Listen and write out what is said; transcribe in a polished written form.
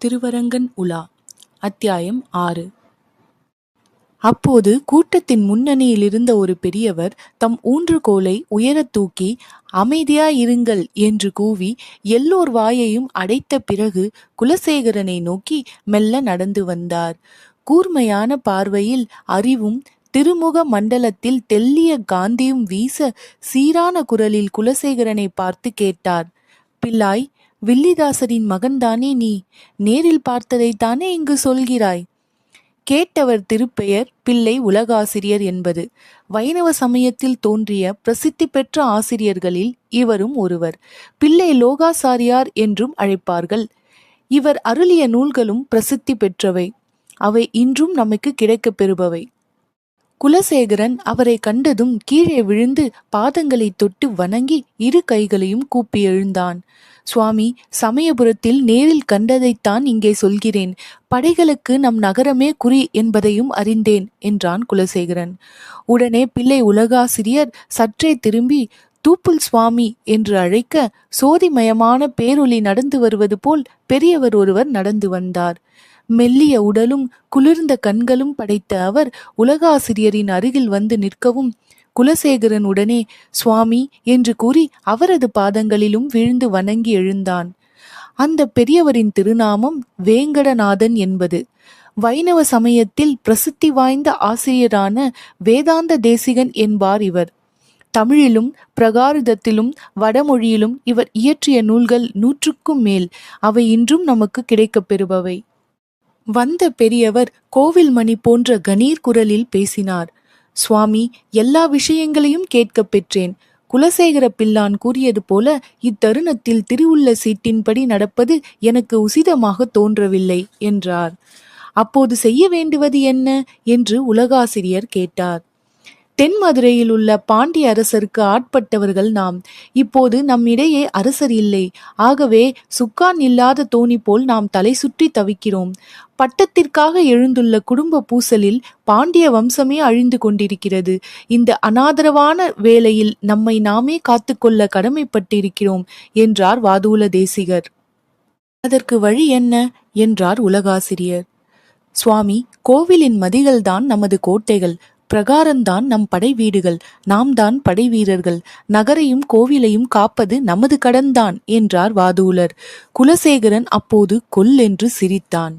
திருவரங்கன் உலா அத்தியாயம் 6. அப்போது கூட்டத்தின் முன்னணியில் இருந்த ஒரு பெரியவர் தம் ஊன்றுகோலை உயரத் தூக்கி அமைதியாயிருங்கள் என்று கூவி எல்லோர் வாயையும் அடைத்த பிறகு குலசேகரனை நோக்கி மெல்ல நடந்து வந்தார். கூர்மையான பார்வையில் அறிவும் திருமுக மண்டலத்தில் தெல்லிய காந்தியும் வீச சீரான குரலில் குலசேகரனை பார்த்து கேட்டார். பிள்ளாய், வில்லிதாசரின் மகன்தானே நீ? நேரில் பார்த்ததைத்தானே இங்கு சொல்கிறாய்? கேட்டவர் திருப்பெயர் பிள்ளை உலகாசிரியர் என்பது. வைணவ சமயத்தில் தோன்றிய பிரசித்தி பெற்ற ஆசிரியர்களில் இவரும் ஒருவர். பிள்ளை லோகாசாரியார் என்றும் அழைப்பார்கள். இவர் அருளிய நூல்களும் பிரசித்தி பெற்றவை. அவை இன்றும் நமக்கு கிடைக்கப் பெறுபவை. குலசேகரன் அவரை கண்டதும் கீழே விழுந்து பாதங்களை தொட்டு வணங்கி இரு கைகளையும் கூப்பி எழுந்தான். சுவாமி, சமயபுரத்தில் நேரில் கண்டதைத்தான் இங்கே சொல்கிறேன். படைகளுக்கு நம் நகரமே குறி என்பதையும் அறிந்தேன் என்றான் குலசேகரன். உடனே பிள்ளை உலகாசிரியர் சற்றே திரும்பி தூப்புல் சுவாமி என்று அழைக்க சோதிமயமான பேரொளி நடந்து வருவது போல் பெரியவர் ஒருவர் நடந்து வந்தார். மெல்லிய உடலும் குளிர்ந்த கண்களும் படைத்த அவர் உலகாசிரியரின் அருகில் வந்து நிற்கவும் குலசேகரன் உடனே சுவாமி என்று கூறி அவரது பாதங்களிலும் விழுந்து வணங்கி எழுந்தான். அந்த பெரியவரின் திருநாமம் வேங்கடநாதன் என்பது. வைணவ சமயத்தில் பிரசித்தி வாய்ந்த ஆசிரியரான வேதாந்த தேசிகன் என்பார் இவர். தமிழிலும் பிரகாரிதத்திலும் வடமொழியிலும் இவர் இயற்றிய நூல்கள் 100க்கும் மேல். அவை இன்றும் நமக்கு கிடைக்கப் பெறுபவை. வந்த பெரியவர் கோவில் மணி போன்ற கணீர் குரலில் பேசினார். சுவாமி, எல்லா விஷயங்களையும் கேட்கப் பெற்றேன். குலசேகர பிள்ளான் கூறியது போல இத்தருணத்தில் திருவுள்ள சீட்டின்படி நடப்பது எனக்கு உசிதமாக தோன்றவில்லை என்றார். அப்போது செய்ய வேண்டுவது என்ன என்று உலகாசிரியர் கேட்டார். தென்மதுரையில் உள்ள பாண்டிய அரசருக்கு ஆட்பட்டவர்கள் நாம். இப்போது நம்மிடையே அரசர் இல்லை. ஆகவே சுக்கான் இல்லாத தோணி போல் நாம் தலை சுற்றி தவிக்கிறோம். பட்டத்திற்காக எழுந்துள்ள குடும்ப பூசலில் பாண்டிய வம்சமே அழிந்து கொண்டிருக்கிறது. இந்த அனாதரவான வேளையில் நம்மை நாமே காத்துக்கொள்ள கடமைப்பட்டிருக்கிறோம் என்றார் வாதூல தேசிகர். அதற்கு வழி என்ன என்றார் உலகாசிரியர். சுவாமி, கோவிலின் மதில்தான் நமது கோட்டைகள், பிரகாரந்தான் நம் படை வீடுகள், நாம் தான் படை வீரர்கள். நகரையும் கோவிலையும் காப்பது நமது கடன்தான் என்றார் வாதூலர். குலசேகரன் அப்போது கொல்லென்று சிரித்தான்.